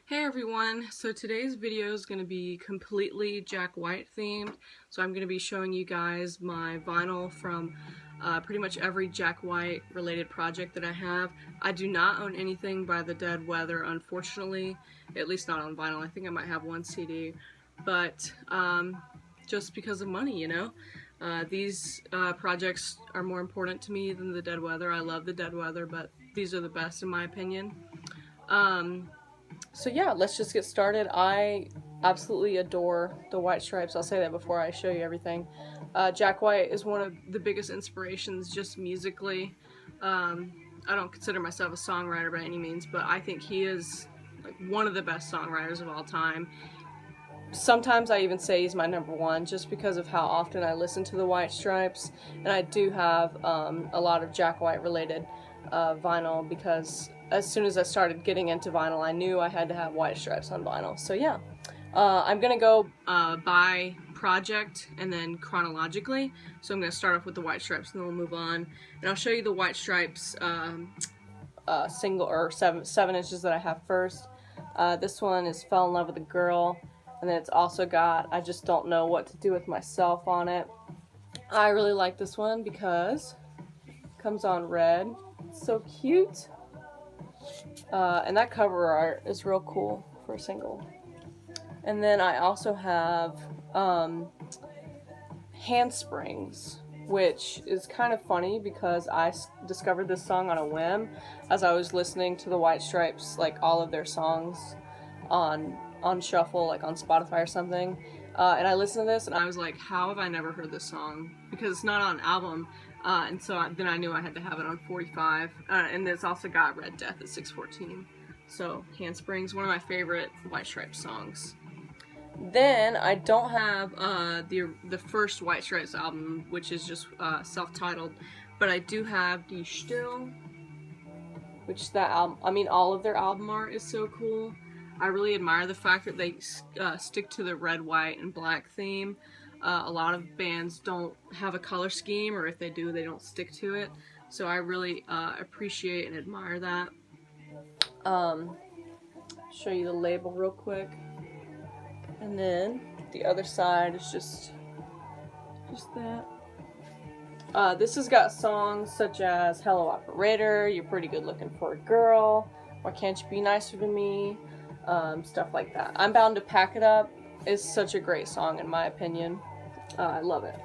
Hey everyone, so today's video is going to be completely Jack White themed. So I'm going to be showing you guys my vinyl from pretty much every Jack White related project that I have. I do not own anything by The Dead Weather, unfortunately, at least not on vinyl. I think I might have one CD, but just because of money, you know. These projects are more important to me than The Dead Weather. I love The Dead Weather, but these are the best in my opinion. So yeah, let's just get started. I absolutely adore the White Stripes. I'll say that before I show you everything. Jack White is one of the biggest inspirations just musically. I don't consider myself a songwriter by any means, but I think he is like one of the best songwriters of all time. Sometimes I even say he's my number one just because of how often I listen to the White Stripes, and I do have a lot of Jack White related vinyl because as soon as I started getting into vinyl I knew I had to have White Stripes on vinyl. So yeah, I'm gonna go by project and then chronologically. So I'm gonna start off with the White Stripes and then we'll move on, and I'll show you the White Stripes single or 7 inches that I have first. This one is Fell in Love with a Girl. And then it's also got I Just Don't Know What to Do with Myself on it. I really like this one because it comes on red. It's so cute. And that cover art is real cool for a single. And then I also have Handsprings, which is kind of funny because I discovered this song on a whim as I was listening to the White Stripes, like all of their songs on shuffle, like on Spotify or something, and I listened to this and I was like, how have I never heard this song, because it's not on an album, and so then I knew I had to have it on 45, and it's also got Red Death at 614. So Handsprings, one of my favorite White Stripes songs. Then I don't have the first White Stripes album, which is just self-titled, but I do have Die Still, which that album, I mean, all of their album art is so cool. I really admire the fact that they stick to the red, white, and black theme. A lot of bands don't have a color scheme, or if they do, they don't stick to it. So I really appreciate and admire that. Show you the label real quick. And then the other side is just that. This has got songs such as Hello Operator, You're Pretty Good Looking for a Girl, Why Can't You Be Nicer to Me, stuff like that. I'm Bound to Pack It Up is such a great song in my opinion. I love it.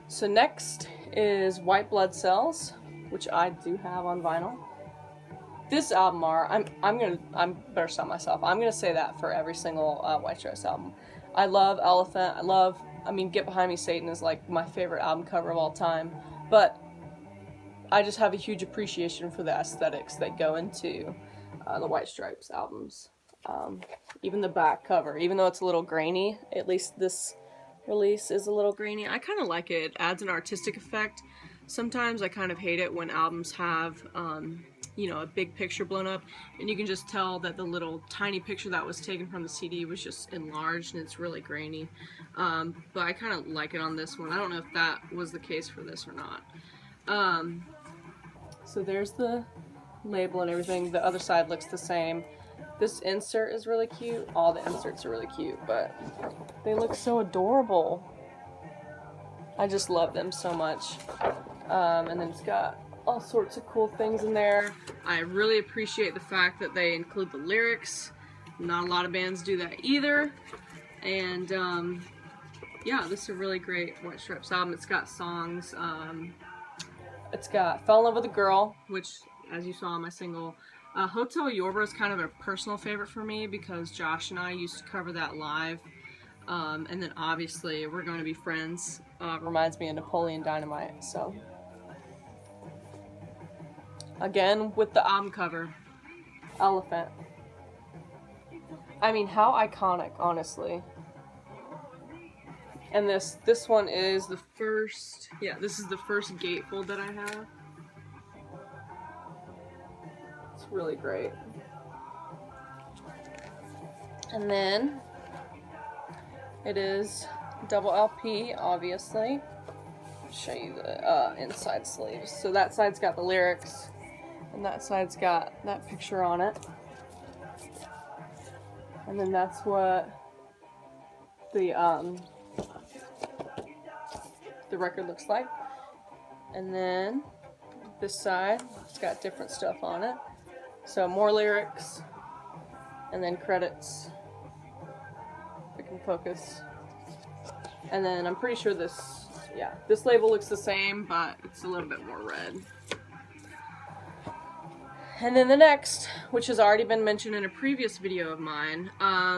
So next is White Blood Cells, which I do have on vinyl. This album art, I'm better stop myself. I'm gonna say that for every single White Stripes album. I love Elephant. I mean, Get Behind Me, Satan is like my favorite album cover of all time. But I just have a huge appreciation for the aesthetics that go into the White Stripes albums. Even the back cover, even though it's a little grainy, at least this release is a little grainy. I kind of like it. It adds an artistic effect. Sometimes I kind of hate it when albums have, you know, a big picture blown up, and you can just tell that the little tiny picture that was taken from the CD was just enlarged and it's really grainy. But I kind of like it on this one. I don't know if that was the case for this or not. So there's the label and everything. The other side looks the same. This insert is really cute. All the inserts are really cute, but they look so adorable. I just love them so much. And then it's got all sorts of cool things in there. I really appreciate the fact that they include the lyrics. Not a lot of bands do that either. And yeah, this is a really great White Stripes album. It's got songs. It's got Fell in Love with a Girl, which, as you saw on my single, Hotel Yorba is kind of a personal favorite for me because Josh and I used to cover that live. And then obviously We're Gonna Be Friends reminds me of Napoleon Dynamite. So again, with the album cover, Elephant. I mean, how iconic, honestly. And this one is the first, yeah, this is the first gatefold that I have. It's really great. And then it is double LP, obviously. I'll show you the inside sleeves. So that side's got the lyrics, and that side's got that picture on it. And then that's what the record looks like. And then this side, it's got different stuff on it. So more lyrics, and then credits. If I can focus. And then I'm pretty sure this label looks the same, but it's a little bit more red. And then the next, which has already been mentioned in a previous video of mine,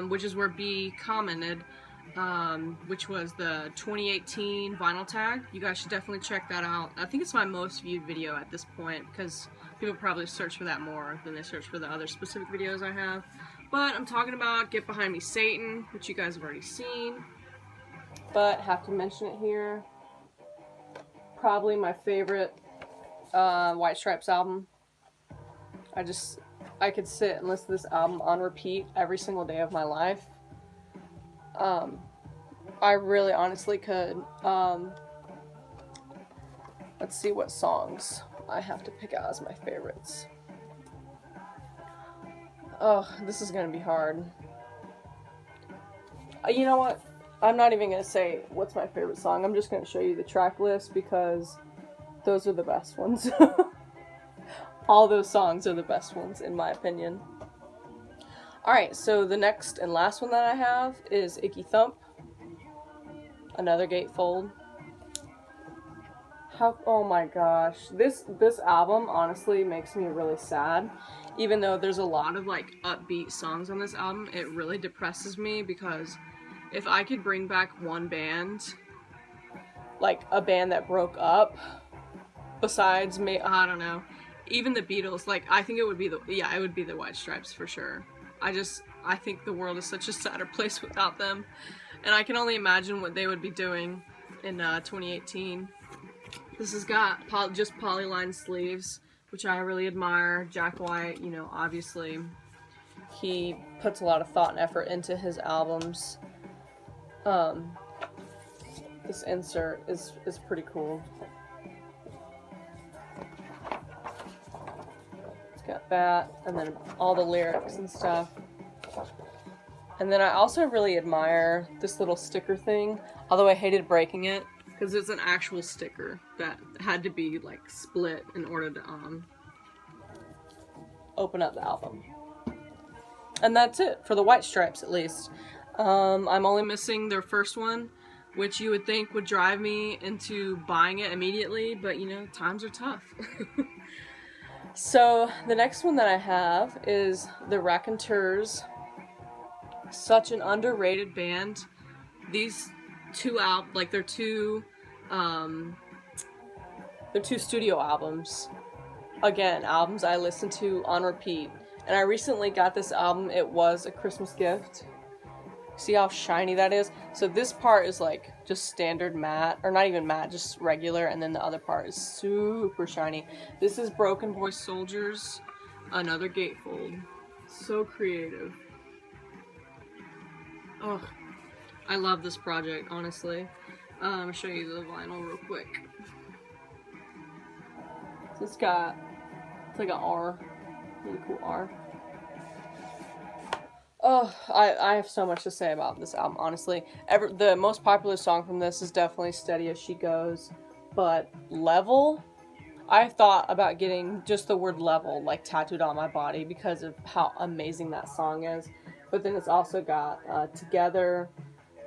which is where B commented, which was the 2018 vinyl tag. You guys should definitely check that out. I think it's my most viewed video at this point, because people probably search for that more than they search for the other specific videos I have. But I'm talking about Get Behind Me Satan, which you guys have already seen. But have to mention it here. Probably my favorite White Stripes album. I could sit and listen to this album on repeat every single day of my life. I really honestly could. Let's see what songs I have to pick out as my favorites. Oh, this is gonna be hard. You know what? I'm not even gonna say what's my favorite song. I'm just gonna show you the track list because those are the best ones. All those songs are the best ones, in my opinion. Alright, so the next and last one that I have is Icky Thump. Another Gatefold. Oh my gosh. This album honestly makes me really sad. Even though there's a lot of like upbeat songs on this album, it really depresses me because if I could bring back one band, like a band that broke up, besides me, I don't know, even the Beatles, like I think it would be the White Stripes for sure. I think the world is such a sadder place without them, and I can only imagine what they would be doing in 2018. This has got just polyline sleeves, which I really admire. Jack White, you know, obviously, he puts a lot of thought and effort into his albums. This insert is pretty cool. Got that, and then all the lyrics and stuff. And then I also really admire this little sticker thing, although I hated breaking it, because it's an actual sticker that had to be like split in order to open up the album. And that's it, for the White Stripes at least. I'm only missing their first one, which you would think would drive me into buying it immediately, but you know, times are tough. So, the next one that I have is the Raconteurs. Such an underrated band. These two they're two studio albums. Again, albums I listen to on repeat. And I recently got this album. It was a Christmas gift. See how shiny that is? So this part is like just standard matte, or not even matte, just regular, and then the other part is super shiny. This is Broken Boy Soldiers, another Gatefold. So creative. Oh, I love this project, honestly. I'll show you the vinyl real quick. So it's like an R, really cool R. Oh, I have so much to say about this album, honestly. The most popular song from this is definitely Steady As She Goes, but Level, I thought about getting just the word level, like, tattooed on my body because of how amazing that song is. But then it's also got Together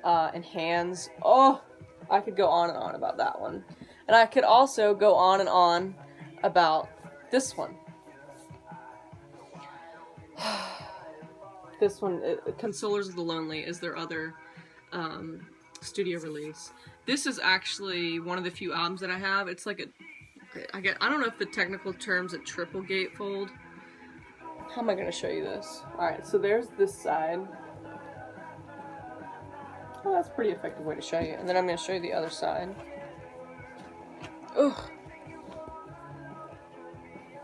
and Hands. Oh, I could go on and on about that one. And I could also go on and on about this one. This one, Consolers of the Lonely, is their other studio release. This is actually one of the few albums that I have. It's like I don't know if the technical term's a triple gatefold. How am I going to show you this? Alright, so there's this side. Oh, that's a pretty effective way to show you. And then I'm going to show you the other side. Ugh.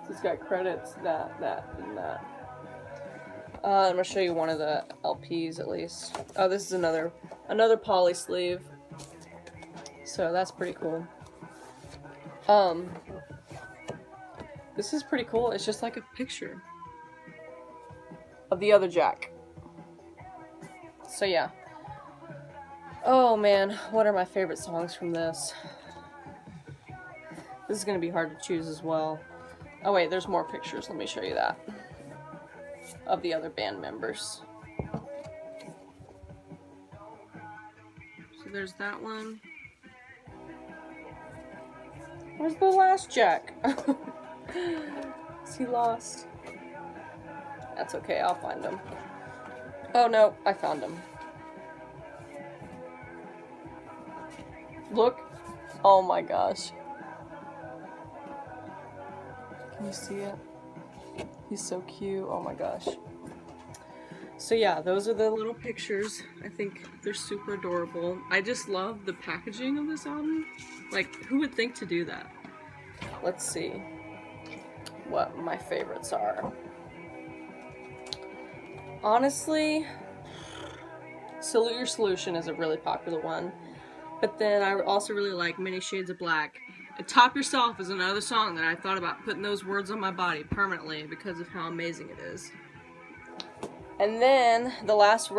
So it's got credits, that, and that. I'm going to show you one of the LPs at least. Oh, this is another poly sleeve. So that's pretty cool. This is pretty cool. It's just like a picture of the other Jack. So yeah. Oh man, what are my favorite songs from this? This is gonna be hard to choose as well. Oh wait, there's more pictures. Let me show you that. Of the other band members. So there's that one. Where's the last Jack? Is he lost? That's okay, I'll find him. Oh no, I found him. Look. Oh my gosh. Can you see it? He's so cute. Oh my gosh. So yeah, those are the little pictures. I think they're super adorable. I just love the packaging of this album. Like, who would think to do that? Let's see what my favorites are. Honestly, Salute Your Solution is a really popular one. But then I also really like Many Shades of Black. And Top Yourself is another song that I thought about putting those words on my body permanently because of how amazing it is. And then the last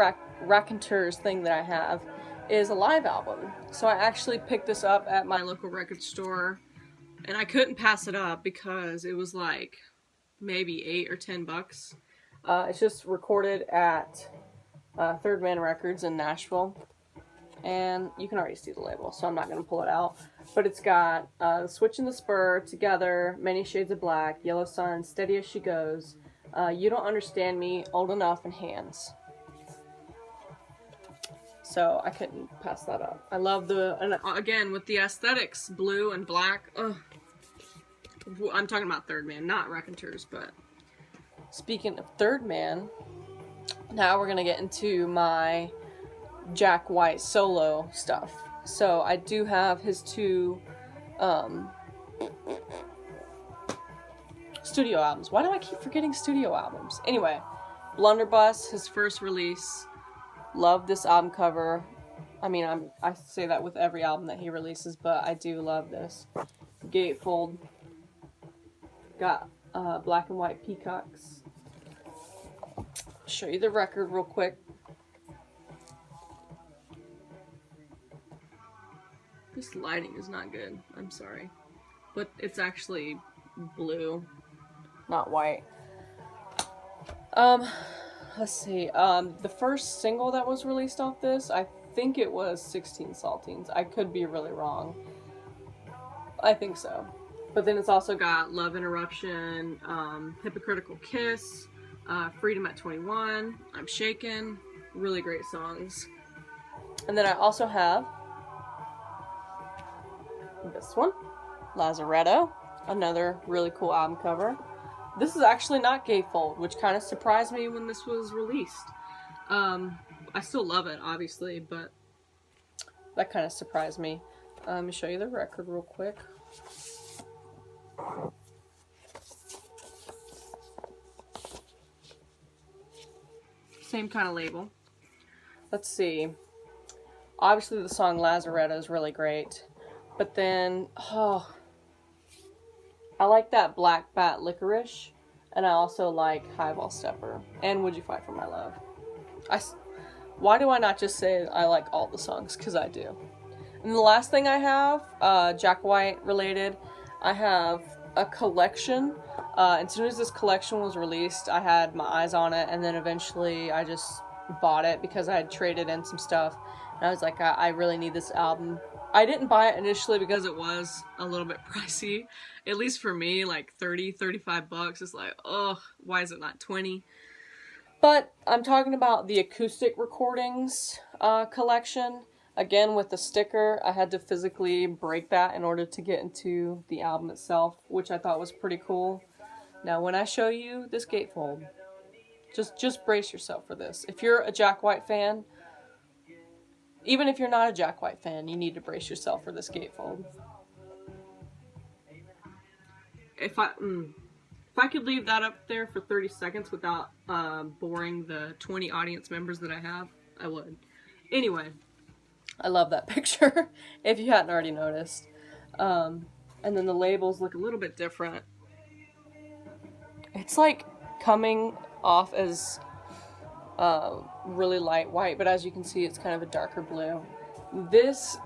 Raconteurs thing that I have is a live album. So I actually picked this up at my local record store, and I couldn't pass it up because it was like maybe $8 or $10. It's just recorded at Third Man Records in Nashville, and you can already see the label, so I'm not going to pull it out. But it's got Switch and the Spur, Together, Many Shades of Black, Yellow Sun, Steady as She Goes, You Don't Understand Me, Old Enough, and Hands. So I couldn't pass that up. I love and again, with the aesthetics, blue and black. Ugh. I'm talking about Third Man, not Raconteurs, but speaking of Third Man, now we're going to get into my Jack White solo stuff. So I do have his two studio albums. Why do I keep forgetting studio albums? Anyway, Blunderbuss, his first release. Love this album cover. I mean, I say that with every album that he releases, but I do love this. Gatefold. Got black and white peacocks. Show you the record real quick. This lighting is not good. I'm sorry. But it's actually blue, not white. Let's see. The first single that was released off this, I think it was 16 Saltines. I could be really wrong. I think so. But then it's also got Love Interruption, Hypocritical Kiss, Freedom at 21, I'm Shaken. Really great songs. And then I also have this one, Lazaretto. Another really cool album cover. This is actually not Gatefold, which kind of surprised me when this was released. I still love it, obviously, but that kind of surprised me. Let me show you the record real quick. Same kind of label. Let's see. Obviously, the song Lazaretto is really great. But then, I like that Black Bat Licorice, and I also like Highball Stepper, and Would You Fight for My Love. Why do I not just say I like all the songs? Because I do. And the last thing I have, Jack White related, I have a collection. As soon as this collection was released, I had my eyes on it, and then eventually I just bought it because I had traded in some stuff, and I was like, I really need this album. I didn't buy it initially because it was a little bit pricey, at least for me, like $30-$35. It's like, ugh, why is it not 20? But I'm talking about the acoustic recordings collection. Again, with the sticker, I had to physically break that in order to get into the album itself, which I thought was pretty cool. Now, when I show you this gatefold, just brace yourself for this. If you're a Jack White fan, even if you're not a Jack White fan, you need to brace yourself for this gatefold. If I could leave that up there for 30 seconds without boring the 20 audience members that I have, I would. Anyway, I love that picture, if you hadn't already noticed. And then the labels look a little bit different. It's like coming off as really light white, but as you can see, it's kind of a darker blue. This,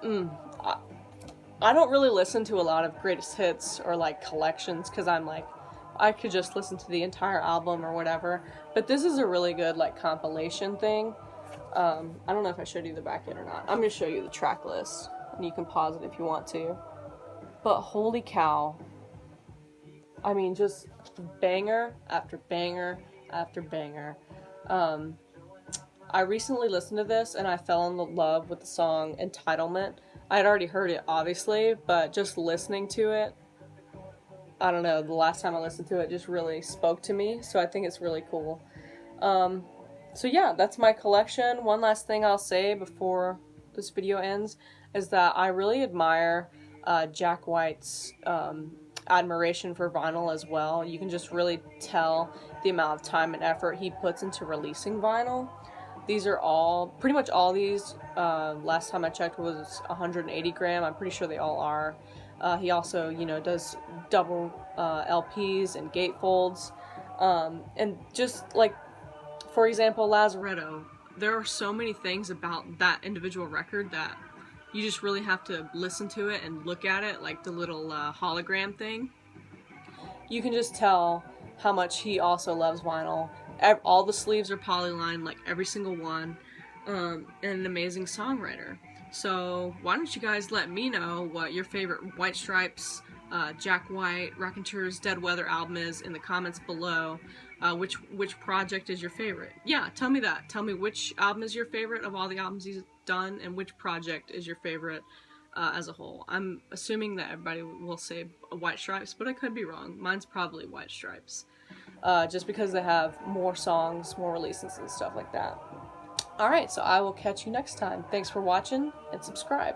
I don't really listen to a lot of greatest hits or like collections because I'm like, I could just listen to the entire album or whatever. But this is a really good like compilation thing. I don't know if I showed you the back end or not. I'm gonna show you the track list, and you can pause it if you want to. But holy cow! I mean, just banger after banger after banger. I recently listened to this and I fell in love with the song Entitlement. I had already heard it, obviously, but just listening to it, I don't know, the last time I listened to it just really spoke to me, so I think it's really cool. So yeah, that's my collection. One last thing I'll say before this video ends is that I really admire Jack White's admiration for vinyl as well. You can just really tell the amount of time and effort he puts into releasing vinyl. These are all, pretty much all these, last time I checked was 180 gram. I'm pretty sure they all are. He also, you know, does double LPs and gatefolds. And just like, for example, Lazaretto, there are so many things about that individual record that you just really have to listen to it and look at it, like the little hologram thing. You can just tell how much he also loves vinyl. All the sleeves are polylined, like every single one, and an amazing songwriter. So why don't you guys let me know what your favorite White Stripes, Jack White, Raconteurs Dead Weather album is in the comments below. Which project is your favorite? Yeah, tell me that. Tell me which album is your favorite of all the albums he's done, and which project is your favorite as a whole. I'm assuming that everybody will say White Stripes, but I could be wrong. Mine's probably White Stripes. Just because they have more songs, more releases, and stuff like that. Alright, so I will catch you next time. Thanks for watching, and subscribe.